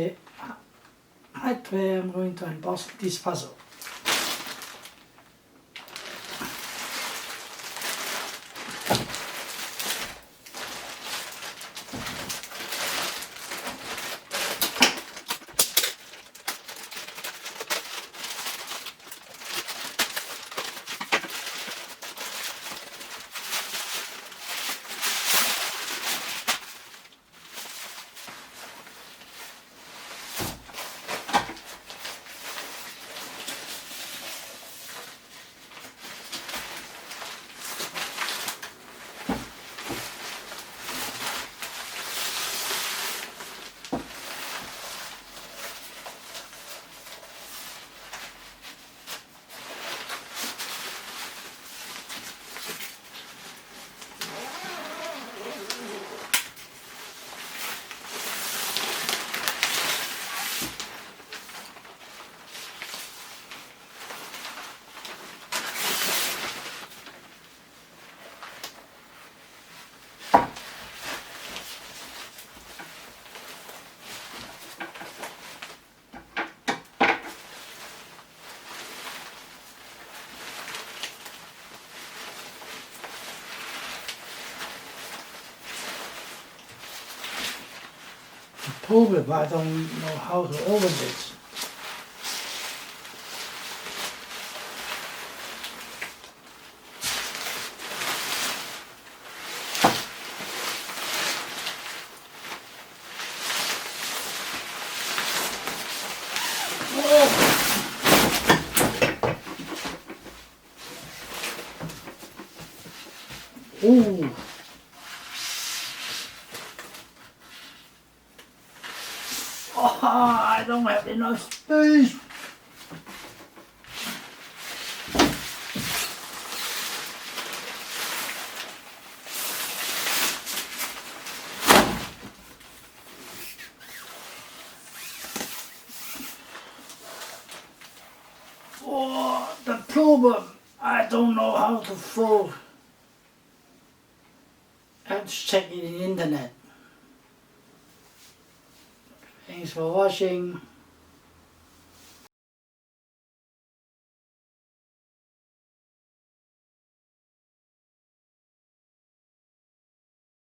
Today I'm going to unbox this puzzle. The problem, I don't know how to open this. Oh! Oh, I don't have enough space. Oh, the problem, I don't know how to fold. I have to check it in the internet. Thanks for watching.